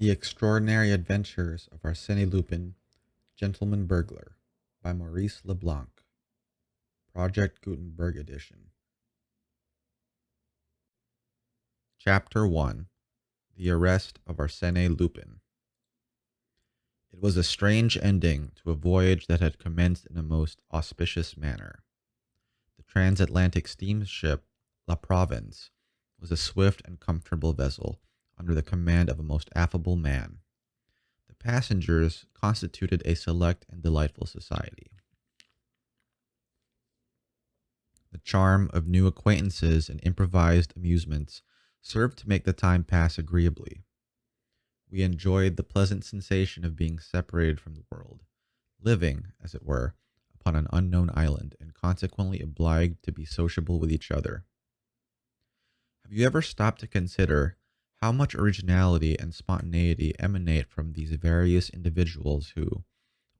The Extraordinary Adventures of Arsène Lupin, Gentleman-Burglar by Maurice Leblanc, Project Gutenberg Edition. Chapter 1: The Arrest of Arsène Lupin. It was a strange ending to a voyage that had commenced in a most auspicious manner. The transatlantic steamship La Provence was a swift and comfortable vessel under the command of a most affable man. The passengers constituted a select and delightful society. The charm of new acquaintances and improvised amusements served to make the time pass agreeably. We enjoyed the pleasant sensation of being separated from the world, living, as it were, upon an unknown island, and consequently obliged to be sociable with each other. Have you ever stopped to consider how much originality and spontaneity emanate from these various individuals who,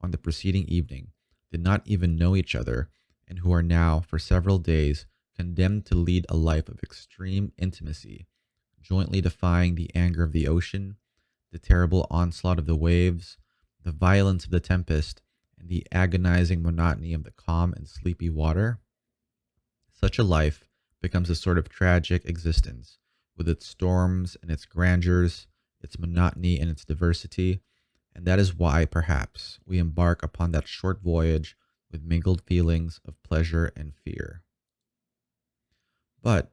on the preceding evening, did not even know each other, and who are now, for several days, condemned to lead a life of extreme intimacy, jointly defying the anger of the ocean, the terrible onslaught of the waves, the violence of the tempest, and the agonizing monotony of the calm and sleepy water? Such a life becomes a sort of tragic existence, with its storms and its grandeurs, its monotony and its diversity, and that is why, perhaps, we embark upon that short voyage with mingled feelings of pleasure and fear. But,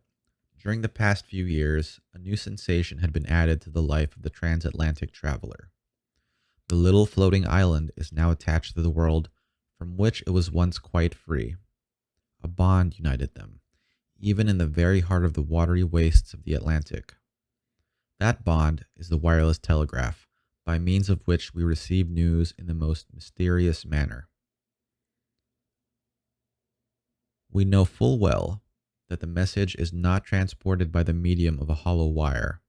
during the past few years, a new sensation had been added to the life of the transatlantic traveler. The little floating island is now attached to the world from which it was once quite free. A bond united them, even in the very heart of the watery wastes of the Atlantic. That bond is the wireless telegraph, by means of which we receive news in the most mysterious manner. We know full well that the message is not transported by the medium of a hollow wire.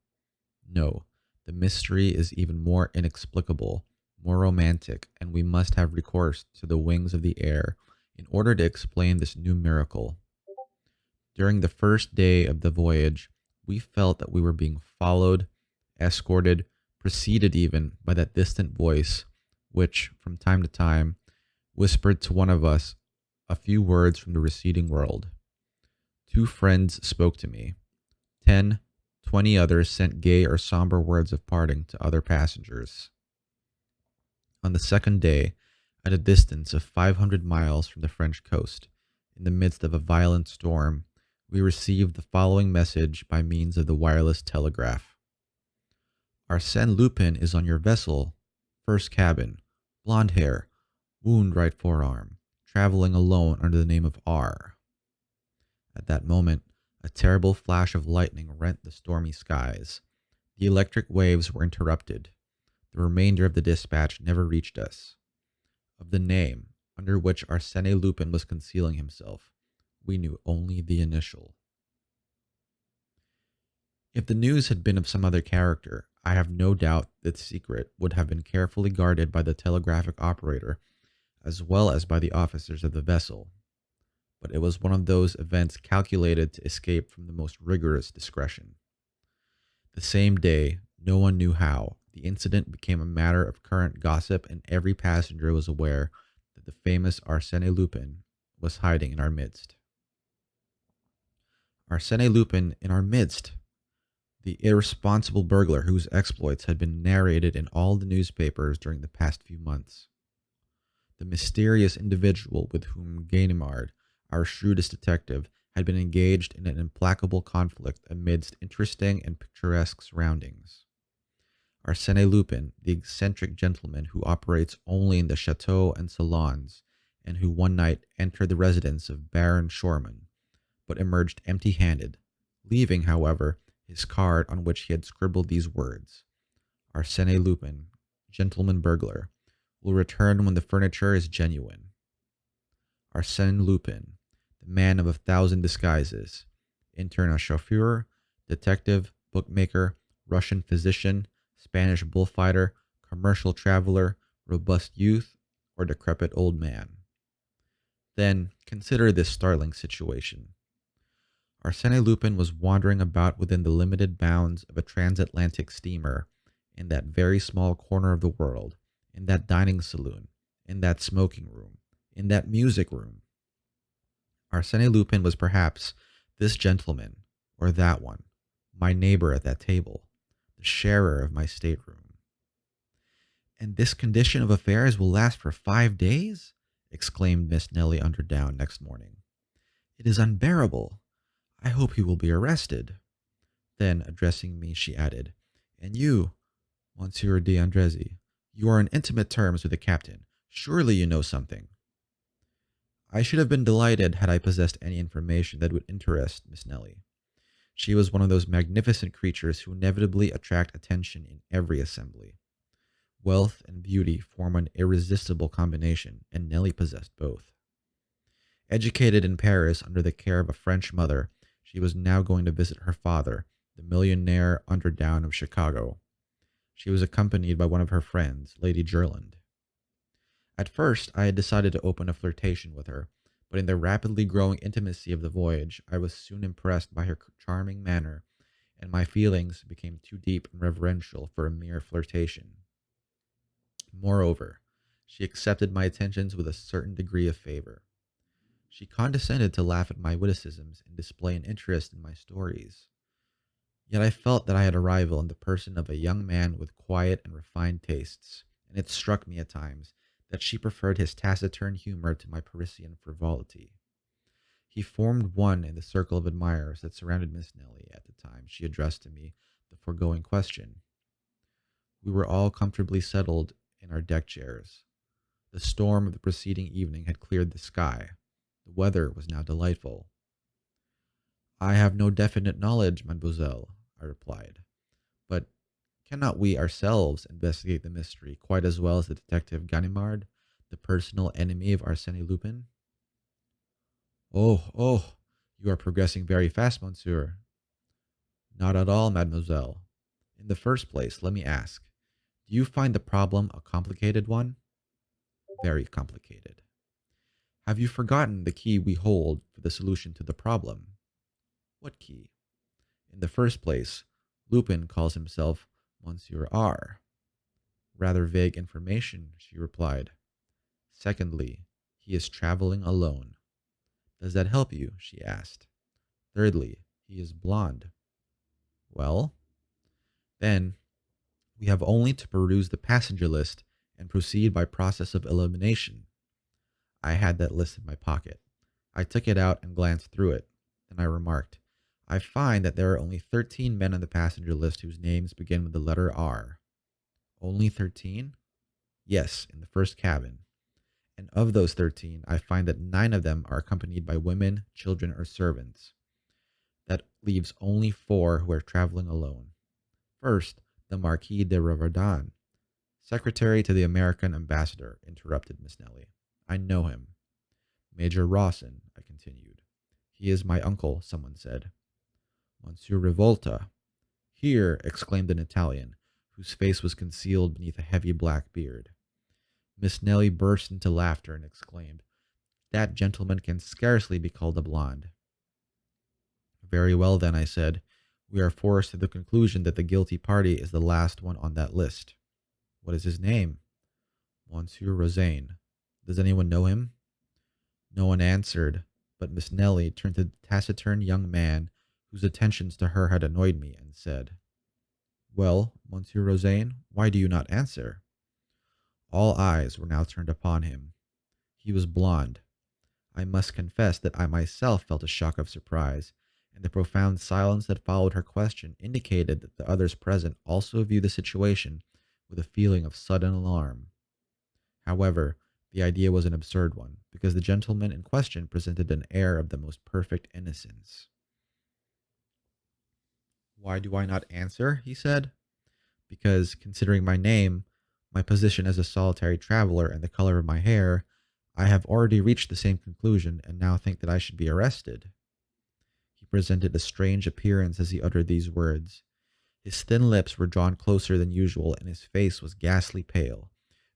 No, the mystery is even more inexplicable, more romantic, and we must have recourse to the wings of the air in order to explain this new miracle. During the first day of the voyage, we felt that we were being followed, escorted, preceded even by that distant voice, which, from time to time, whispered to one of us a few words from the receding world. 2 friends spoke to me. 10, 20 others sent gay or somber words of parting to other passengers. On the second day, at a distance of 500 miles from the French coast, in the midst of a violent storm, we received the following message by means of the wireless telegraph. Arsène Lupin is on your vessel, first cabin, blonde hair, wound right forearm, traveling alone under the name of R. At that moment, a terrible flash of lightning rent the stormy skies. The electric waves were interrupted. The remainder of the dispatch never reached us. Of the name under which Arsène Lupin was concealing himself, we knew only the initial. If the news had been of some other character, I have no doubt that the secret would have been carefully guarded by the telegraphic operator, as well as by the officers of the vessel. But it was one of those events calculated to escape from the most rigorous discretion. The same day, no one knew how, the incident became a matter of current gossip, and every passenger was aware that the famous Arsène Lupin was hiding in our midst. Arsène Lupin in our midst! The irresponsible burglar whose exploits had been narrated in all the newspapers during the past few months. The mysterious individual with whom Ganimard, our shrewdest detective, had been engaged in an implacable conflict amidst interesting and picturesque surroundings. Arsène Lupin, the eccentric gentleman who operates only in the chateaux and salons, and who one night entered the residence of Baron Schormann, but emerged empty-handed, leaving, however, his card on which he had scribbled these words: Arsène Lupin, Gentleman-Burglar, will return when the furniture is genuine. Arsène Lupin, the man of 1,000 disguises, interne chauffeur, detective, bookmaker, Russian physician, Spanish bullfighter, commercial traveler, robust youth, or decrepit old man. Then consider this startling situation. Arsène Lupin was wandering about within the limited bounds of a transatlantic steamer in that very small corner of the world, in that dining saloon, in that smoking room, in that music room. Arsène Lupin was perhaps this gentleman, or that one, my neighbor at that table, the sharer of my stateroom. And this condition of affairs will last for 5 days? Exclaimed Miss Nellie Underdown next morning. It is unbearable. I hope he will be arrested. Then, addressing me, she added, And you, Monsieur d'Andrésy, you are on intimate terms with the captain. Surely you know something. I should have been delighted had I possessed any information that would interest Miss Nellie. She was one of those magnificent creatures who inevitably attract attention in every assembly. Wealth and beauty form an irresistible combination, and Nellie possessed both. Educated in Paris under the care of a French mother, she was now going to visit her father, the millionaire Underdown of Chicago. She was accompanied by one of her friends, Lady Jerland. At first, I had decided to open a flirtation with her, but in the rapidly growing intimacy of the voyage, I was soon impressed by her charming manner, and my feelings became too deep and reverential for a mere flirtation. Moreover, she accepted my attentions with a certain degree of favor. She condescended to laugh at my witticisms and display an interest in my stories. Yet I felt that I had a rival in the person of a young man with quiet and refined tastes, and it struck me at times that she preferred his taciturn humor to my Parisian frivolity. He formed one in the circle of admirers that surrounded Miss Nellie at the time she addressed to me the foregoing question. We were all comfortably settled in our deck chairs. The storm of the preceding evening had cleared the sky. The weather was now delightful. I have no definite knowledge, mademoiselle, I replied. But cannot we ourselves investigate the mystery quite as well as the detective Ganimard, the personal enemy of Arsène Lupin? Oh, you are progressing very fast, monsieur. Not at all, mademoiselle. In the first place, let me ask, do you find the problem a complicated one? Very complicated. Have you forgotten the key we hold for the solution to the problem? What key? In the first place, Lupin calls himself Monsieur R. Rather vague information, she replied. Secondly, he is traveling alone. Does that help you? She asked. Thirdly, he is blonde. Well, then we have only to peruse the passenger list and proceed by process of elimination. I had that list in my pocket. I took it out and glanced through it. Then I remarked, I find that there are only 13 men on the passenger list whose names begin with the letter R. Only 13? Yes, in the first cabin. And of those 13, I find that 9 of them are accompanied by women, children, or servants. That leaves only 4 who are traveling alone. First, the Marquis de Raverdan, secretary to the American ambassador, interrupted Miss Nellie. I know him. Major Rawson, I continued. He is my uncle, someone said. Monsieur Revolta. Here, exclaimed an Italian, whose face was concealed beneath a heavy black beard. Miss Nellie burst into laughter and exclaimed, That gentleman can scarcely be called a blonde. Very well, then, I said. We are forced to the conclusion that the guilty party is the last one on that list. What is his name? Monsieur Rosaine. Does anyone know him? No one answered, but Miss Nellie turned to the taciturn young man whose attentions to her had annoyed me, and said, Well, Monsieur Rosaine, why do you not answer? All eyes were now turned upon him. He was blonde. I must confess that I myself felt a shock of surprise, and the profound silence that followed her question indicated that the others present also viewed the situation with a feeling of sudden alarm. However, the idea was an absurd one, because the gentleman in question presented an air of the most perfect innocence. Why do I not answer? He said. Because, considering my name, my position as a solitary traveler, and the color of my hair, I have already reached the same conclusion, and now think that I should be arrested. He presented a strange appearance as he uttered these words. His thin lips were drawn closer than usual, and his face was ghastly pale,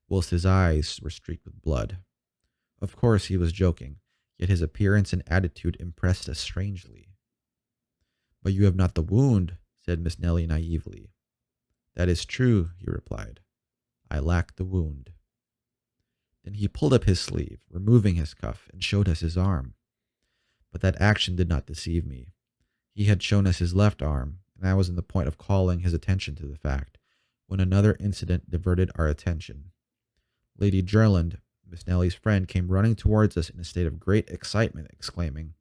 whilst his eyes were streaked with blood. Of course he was joking, yet his appearance and attitude impressed us strangely. But you have not the wound, said Miss Nellie naively. That is true, he replied. I lack the wound. Then he pulled up his sleeve, removing his cuff, and showed us his arm. But that action did not deceive me. He had shown us his left arm, and I was on the point of calling his attention to the fact, when another incident diverted our attention. Lady Jerland, Miss Nellie's friend, came running towards us in a state of great excitement, exclaiming,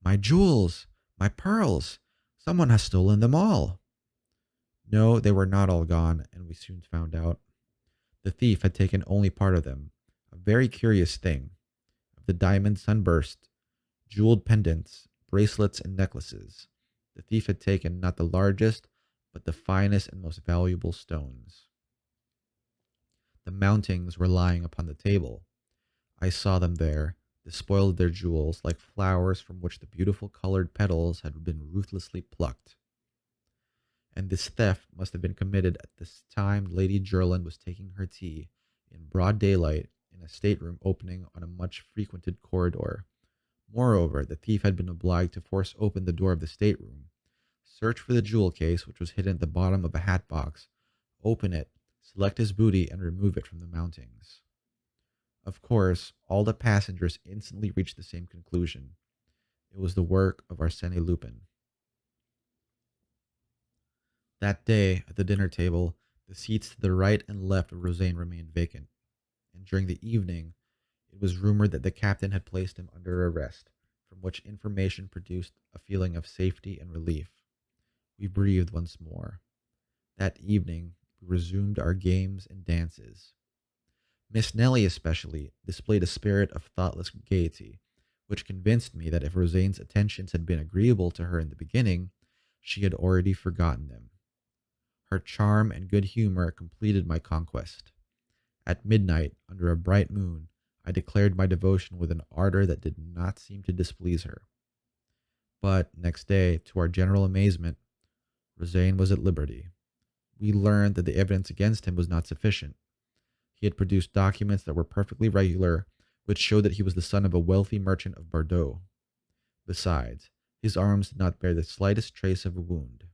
My jewels! My pearls! Someone has stolen them all! No, they were not all gone, and we soon found out. The thief had taken only part of them, a very curious thing. Of the diamond sunburst, jeweled pendants, bracelets, and necklaces, the thief had taken not the largest, but the finest and most valuable stones. The mountings were lying upon the table. I saw them there, despoiled of their jewels, like flowers from which the beautiful colored petals had been ruthlessly plucked. And this theft must have been committed at the time Lady Jerland was taking her tea, in broad daylight, in a stateroom opening on a much frequented corridor. Moreover, the thief had been obliged to force open the door of the stateroom, search for the jewel case, which was hidden at the bottom of a hat box, open it, select his booty, and remove it from the mountings. Of course, all the passengers instantly reached the same conclusion. It was the work of Arsène Lupin. That day, at the dinner table, the seats to the right and left of Rosaine remained vacant, and during the evening it was rumored that the captain had placed him under arrest, from which information produced a feeling of safety and relief. We breathed once more. That evening, we resumed our games and dances. Miss Nellie, especially, displayed a spirit of thoughtless gaiety, which convinced me that if Rosaine's attentions had been agreeable to her in the beginning, she had already forgotten them. Her charm and good humor completed my conquest. At midnight, under a bright moon, I declared my devotion with an ardor that did not seem to displease her. But next day, to our general amazement, Rosaine was at liberty. We learned that the evidence against him was not sufficient. He had produced documents that were perfectly regular, which showed that he was the son of a wealthy merchant of Bordeaux. Besides, his arms did not bear the slightest trace of a wound.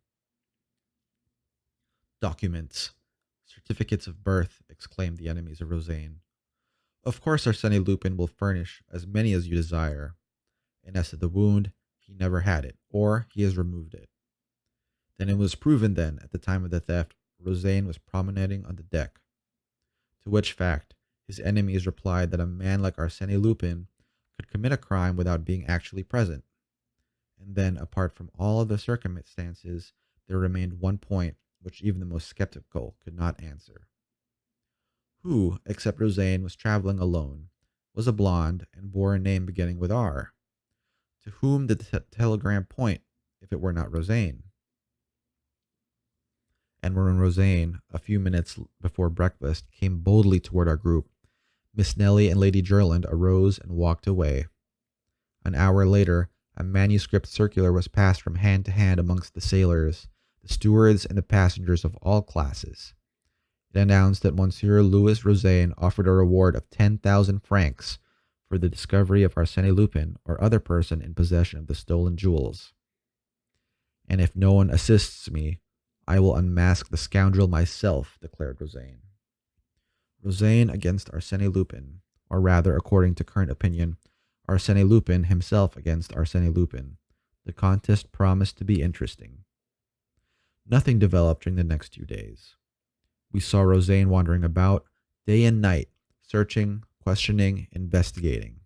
Documents! Certificates of birth! Exclaimed the enemies of Rosaine. Of course Arsène Lupin will furnish as many as you desire. And as to the wound, he never had it, or he has removed it. Then it was proven then, at the time of the theft, Rosaine was promenading on the deck. To which fact, his enemies replied that a man like Arsène Lupin could commit a crime without being actually present. And then, apart from all other circumstances, there remained one point which even the most skeptical could not answer. Who, except Rosaine, was traveling alone, was a blonde, and bore a name beginning with R? To whom did the telegram point, if it were not Rosaine? And when Rosaine, a few minutes before breakfast, came boldly toward our group, Miss Nellie and Lady Jerland arose and walked away. An hour later, a manuscript circular was passed from hand to hand amongst the sailors, the stewards, and the passengers of all classes. It announced that Monsieur Louis Rosaine offered a reward of 10,000 francs for the discovery of Arsène Lupin or other person in possession of the stolen jewels. And if no one assists me, I will unmask the scoundrel myself, declared Rosaine. Rosaine against Arsène Lupin, or rather, according to current opinion, Arsène Lupin himself against Arsène Lupin. The contest promised to be interesting. Nothing developed during the next 2 days. We saw Rosaine wandering about, day and night, searching, questioning, investigating.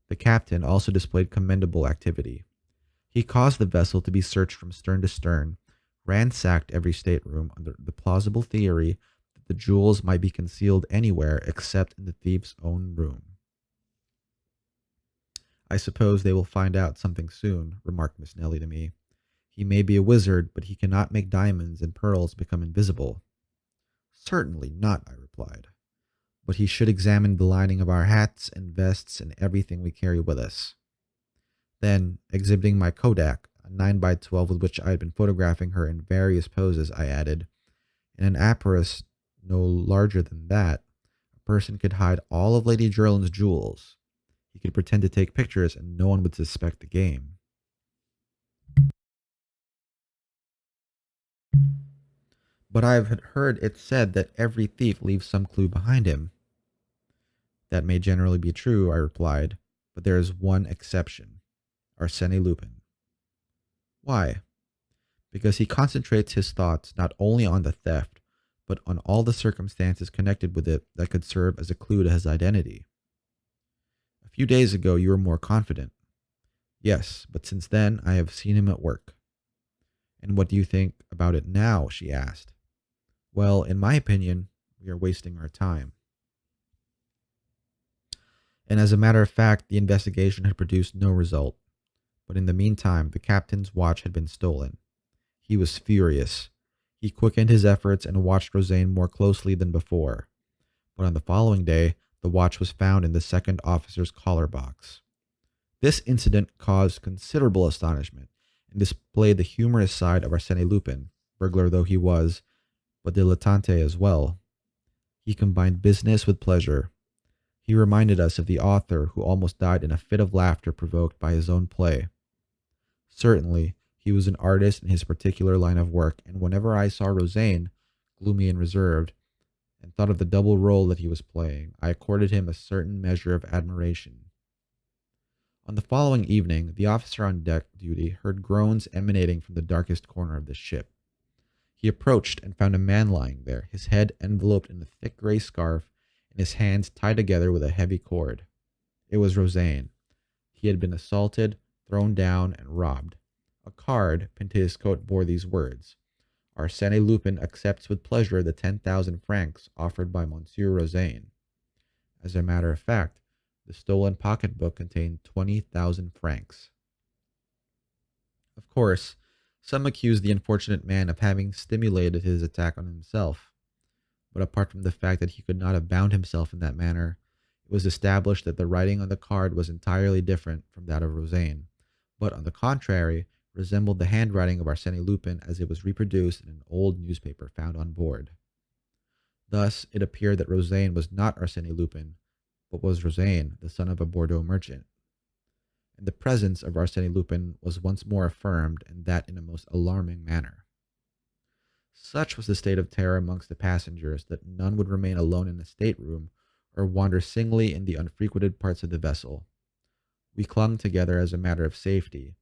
The captain also displayed commendable activity. He caused the vessel to be searched from stern to stern, ransacked every stateroom under the plausible theory that the jewels might be concealed anywhere except in the thief's own room. I suppose they will find out something soon, remarked Miss Nellie to me. He may be a wizard, but he cannot make diamonds and pearls become invisible. Certainly not, I replied. But he should examine the lining of our hats and vests and everything we carry with us. Then, exhibiting my Kodak, a 9x12 with which I had been photographing her in various poses, I added, in an apparatus no larger than that, a person could hide all of Lady Jerland's jewels. He could pretend to take pictures and no one would suspect the game. But I've heard it said that every thief leaves some clue behind him. That may generally be true, I replied, but there is one exception: Arsène Lupin. Why? Because he concentrates his thoughts not only on the theft, but on all the circumstances connected with it that could serve as a clue to his identity. A few days ago, you were more confident. Yes, but since then, I have seen him at work. And what do you think about it now? She asked. Well, in my opinion, we are wasting our time. And as a matter of fact, the investigation had produced no result. But in the meantime, the captain's watch had been stolen. He was furious. He quickened his efforts and watched Roseanne more closely than before. But on the following day, the watch was found in the second officer's collar box. This incident caused considerable astonishment and displayed the humorous side of Arsène Lupin, burglar though he was, but dilettante as well. He combined business with pleasure. He reminded us of the author who almost died in a fit of laughter provoked by his own play. Certainly, he was an artist in his particular line of work, and whenever I saw Roseanne, gloomy and reserved, and thought of the double role that he was playing, I accorded him a certain measure of admiration. On the following evening, the officer on deck duty heard groans emanating from the darkest corner of the ship. He approached and found a man lying there, his head enveloped in a thick gray scarf and his hands tied together with a heavy cord. It was Roseanne. He had been assaulted, thrown down, and robbed. A card pinned to his coat bore these words: Arsène Lupin accepts with pleasure the 10,000 francs offered by Monsieur Roseanne. As a matter of fact, the stolen pocketbook contained 20,000 francs. Of course, some accused the unfortunate man of having stimulated his attack on himself. But apart from the fact that he could not have bound himself in that manner, it was established that the writing on the card was entirely different from that of Roseanne, but on the contrary, resembled the handwriting of Arsène Lupin as it was reproduced in an old newspaper found on board. Thus, it appeared that Roseanne was not Arsène Lupin, but was Roseanne, the son of a Bordeaux merchant. And the presence of Arsène Lupin was once more affirmed, and that in a most alarming manner. Such was the state of terror amongst the passengers that none would remain alone in a stateroom or wander singly in the unfrequented parts of the vessel. We clung together as a matter of safety,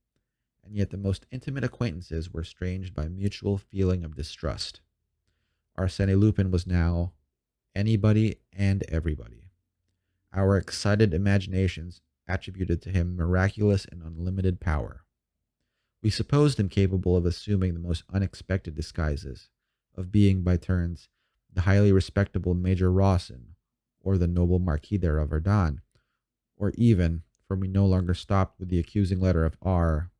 and yet the most intimate acquaintances were estranged by mutual feeling of distrust. Arsène Lupin was now anybody and everybody. Our excited imaginations attributed to him miraculous and unlimited power. We supposed him capable of assuming the most unexpected disguises, of being, by turns, the highly respectable Major Rawson, or the noble Marquis de Raverdan, or even, for we no longer stopped with the accusing letter of R,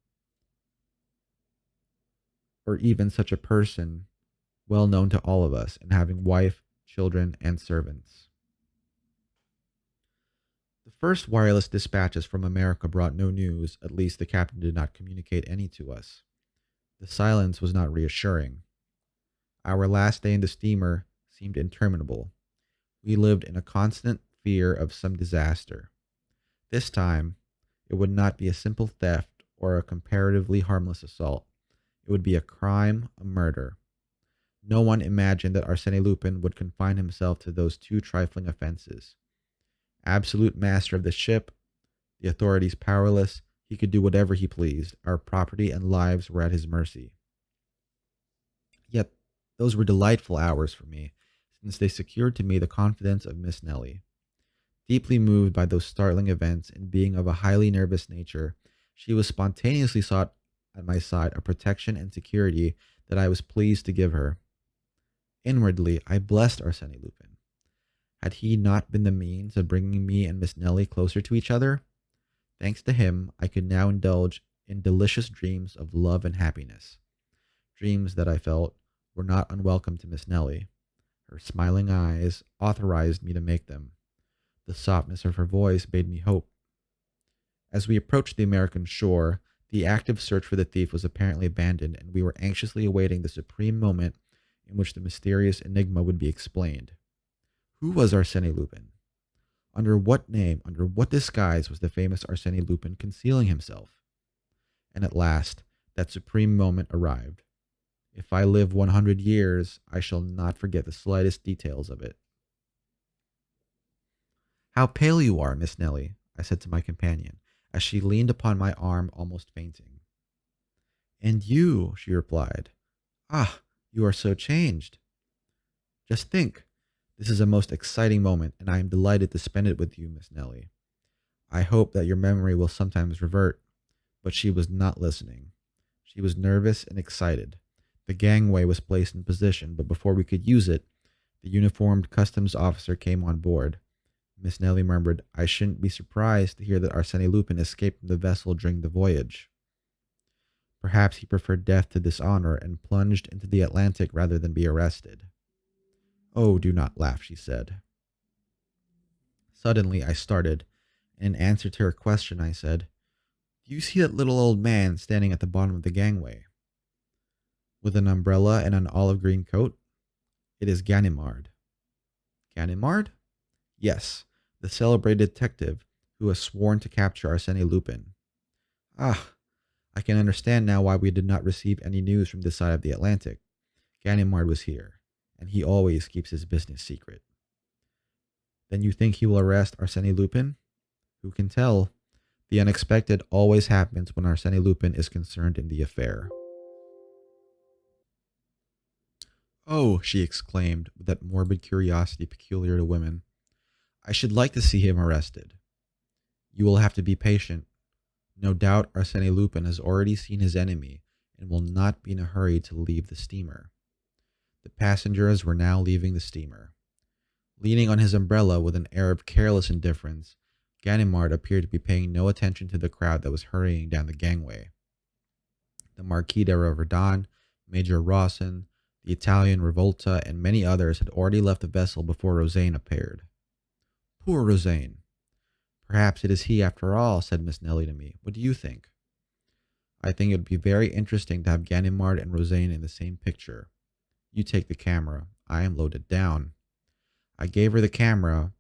or even such a person well known to all of us, and having wife, children, and servants. The first wireless dispatches from America brought no news, at least the captain did not communicate any to us. The silence was not reassuring. Our last day in the steamer seemed interminable. We lived in a constant fear of some disaster. This time, it would not be a simple theft or a comparatively harmless assault. It would be a crime, a murder. No one imagined that Arsène Lupin would confine himself to those two trifling offenses. Absolute master of the ship, the authorities powerless, he could do whatever he pleased. Our property and lives were at his mercy. Yet, those were delightful hours for me, since they secured to me the confidence of Miss Nellie. Deeply moved by those startling events, and being of a highly nervous nature, she was spontaneously sought at my side a protection and security that I was pleased to give her. Inwardly, I blessed Arsène Lupin. Had he not been the means of bringing me and Miss Nellie closer to each other? Thanks to him, I could now indulge in delicious dreams of love and happiness. Dreams that I felt were not unwelcome to Miss Nellie. Her smiling eyes authorized me to make them. The softness of her voice bade me hope. As we approached the American shore, the active search for the thief was apparently abandoned, and we were anxiously awaiting the supreme moment in which the mysterious enigma would be explained. Who was Arsène Lupin? Under what name, under what disguise was the famous Arsène Lupin concealing himself? And at last, that supreme moment arrived. If I live 100 years, I shall not forget the slightest details of it. How pale you are, Miss Nellie, I said to my companion, as she leaned upon my arm, almost fainting. And you, she replied. Ah, you are so changed. Just think, this is a most exciting moment, and I am delighted to spend it with you, Miss Nellie. I hope that your memory will sometimes revert. But she was not listening. She was nervous and excited. The gangway was placed in position, but before we could use it, the uniformed customs officer came on board. Miss Nellie murmured, I shouldn't be surprised to hear that Arsène Lupin escaped from the vessel during the voyage. Perhaps he preferred death to dishonor and plunged into the Atlantic rather than be arrested. Oh, do not laugh, she said. Suddenly I started. In answer to her question, I said, Do you see that little old man standing at the bottom of the gangway? With an umbrella and an olive green coat? It is Ganimard. Ganimard? Yes, the celebrated detective who has sworn to capture Arsène Lupin. Ah, I can understand now why we did not receive any news from this side of the Atlantic. Ganimard was here, and he always keeps his business secret. Then you think he will arrest Arsène Lupin? Who can tell? The unexpected always happens when Arsène Lupin is concerned in the affair. Oh, she exclaimed with that morbid curiosity peculiar to women. I should like to see him arrested. You will have to be patient. No doubt Arsène Lupin has already seen his enemy and will not be in a hurry to leave the steamer. The passengers were now leaving the steamer. Leaning on his umbrella with an air of careless indifference, Ganimard appeared to be paying no attention to the crowd that was hurrying down the gangway. The Marquis de Raverdan, Major Rawson, the Italian Revolta, and many others had already left the vessel before Rosaine appeared. Poor Rosaine! Perhaps it is he after all, said Miss Nellie to me. What do you think? I think it would be very interesting to have Ganimard and Rosaine in the same picture. You take the camera. I am loaded down. I gave her the camera,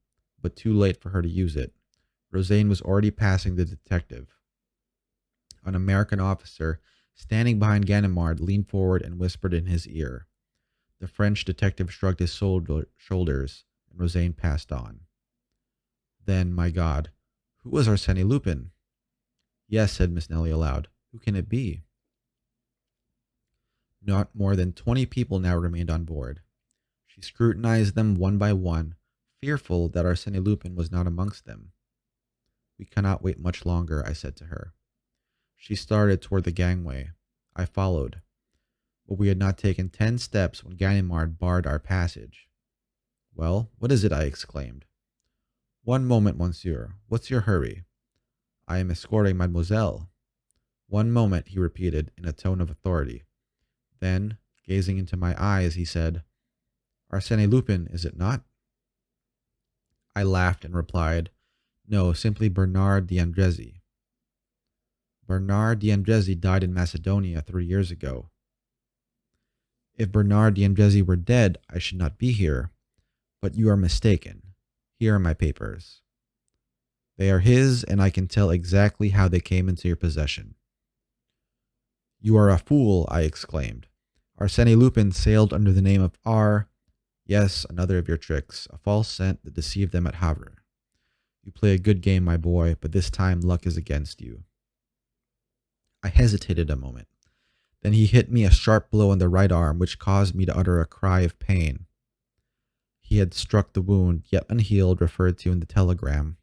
but too late for her to use it. Rosaine was already passing the detective. An American officer, standing behind Ganimard, leaned forward and whispered in his ear. The French detective shrugged his shoulders, and Rosaine passed on. Then, my God, who was Arsène Lupin? Yes, said Miss Nellie aloud. Who can it be? Not more than 20 people now remained on board. She scrutinized them one by one, fearful that Arsène Lupin was not amongst them. We cannot wait much longer, I said to her. She started toward the gangway. I followed. But we had not taken 10 steps when Ganimard barred our passage. Well, what is it? I exclaimed. One moment, monsieur. What's your hurry? I am escorting mademoiselle. One moment, he repeated in a tone of authority. Then, gazing into my eyes, he said, Arsène Lupin, is it not? I laughed and replied, No, simply Bernard d'Andrézy. Bernard d'Andrézy died in Macedonia 3 years ago. If Bernard d'Andrézy were dead, I should not be here. But you are mistaken. Here are my papers. They are his, and I can tell exactly how they came into your possession. You are a fool, I exclaimed. Arsène Lupin sailed under the name of R. Yes, another of your tricks, a false scent that deceived them at Havre. You play a good game, my boy, but this time luck is against you. I hesitated a moment. Then he hit me a sharp blow on the right arm, which caused me to utter a cry of pain. He had struck the wound, yet unhealed, referred to in the telegram.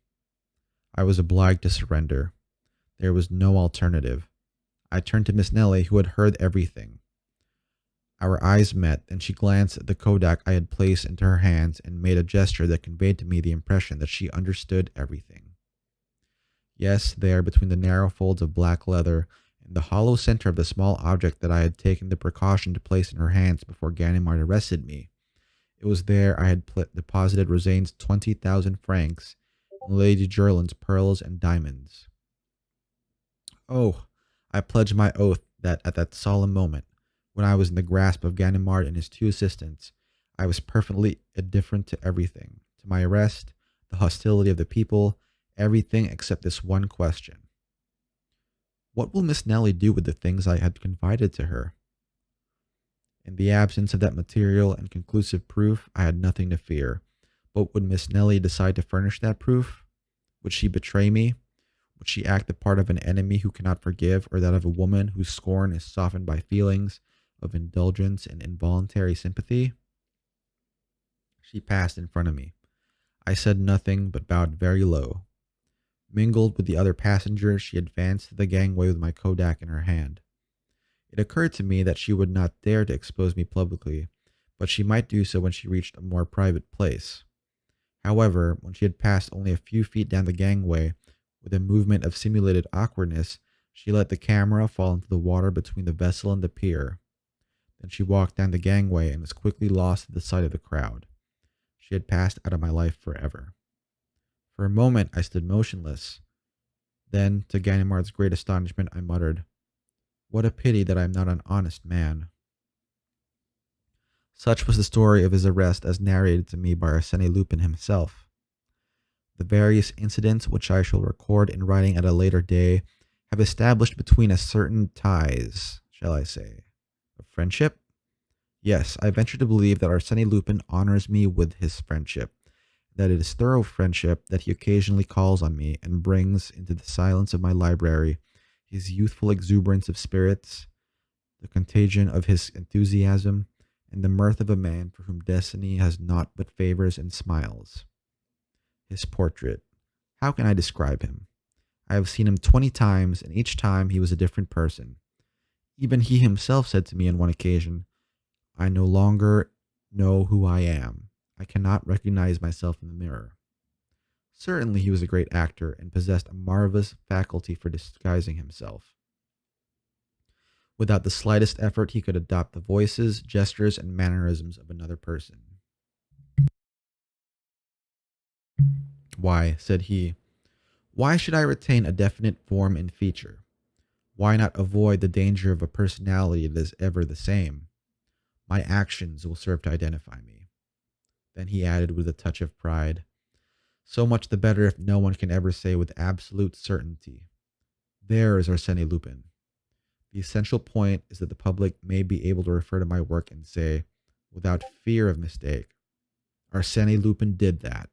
I was obliged to surrender. There was no alternative. I turned to Miss Nellie, who had heard everything. Our eyes met, and she glanced at the kodak I had placed into her hands and made a gesture that conveyed to me the impression that she understood everything. Yes, there, between the narrow folds of black leather, in the hollow center of the small object that I had taken the precaution to place in her hands before Ganimard arrested me, it was there I had deposited Rosaine's 20,000 francs and Lady Jerland's pearls and diamonds. Oh, I pledge my oath that at that solemn moment, when I was in the grasp of Ganimard and his 2 assistants, I was perfectly indifferent to everything, to my arrest, the hostility of the people, everything except this one question. What will Miss Nellie do with the things I had confided to her? In the absence of that material and conclusive proof, I had nothing to fear. But would Miss Nellie decide to furnish that proof? Would she betray me? Would she act the part of an enemy who cannot forgive, or that of a woman whose scorn is softened by feelings of indulgence and involuntary sympathy? She passed in front of me. I said nothing, but bowed very low. Mingled with the other passengers, she advanced to the gangway with my kodak in her hand. It occurred to me that she would not dare to expose me publicly, but she might do so when she reached a more private place. However, when she had passed only a few feet down the gangway, with a movement of simulated awkwardness, she let the camera fall into the water between the vessel and the pier. Then she walked down the gangway and was quickly lost to the sight of the crowd. She had passed out of my life forever. For a moment I stood motionless. Then, to Ganimard's great astonishment, I muttered, "What a pity that I am not an honest man." Such was the story of his arrest as narrated to me by Arsène Lupin himself. The various incidents which I shall record in writing at a later day have established between us certain ties, shall I say, of friendship? Yes, I venture to believe that Arsène Lupin honors me with his friendship, that it is thorough friendship that he occasionally calls on me and brings into the silence of my library his youthful exuberance of spirits, the contagion of his enthusiasm, and the mirth of a man for whom destiny has naught but favors and smiles. His portrait. How can I describe him? I have seen him 20 times, and each time he was a different person. Even he himself said to me on one occasion, "I no longer know who I am. I cannot recognize myself in the mirror." Certainly he was a great actor and possessed a marvelous faculty for disguising himself. Without the slightest effort, he could adopt the voices, gestures, and mannerisms of another person. "Why," said he, "why should I retain a definite form and feature? Why not avoid the danger of a personality that is ever the same? My actions will serve to identify me." Then he added with a touch of pride, "So much the better if no one can ever say with absolute certainty, 'There is Arsène Lupin.' The essential point is that the public may be able to refer to my work and say, without fear of mistake, 'Arsène Lupin did that.'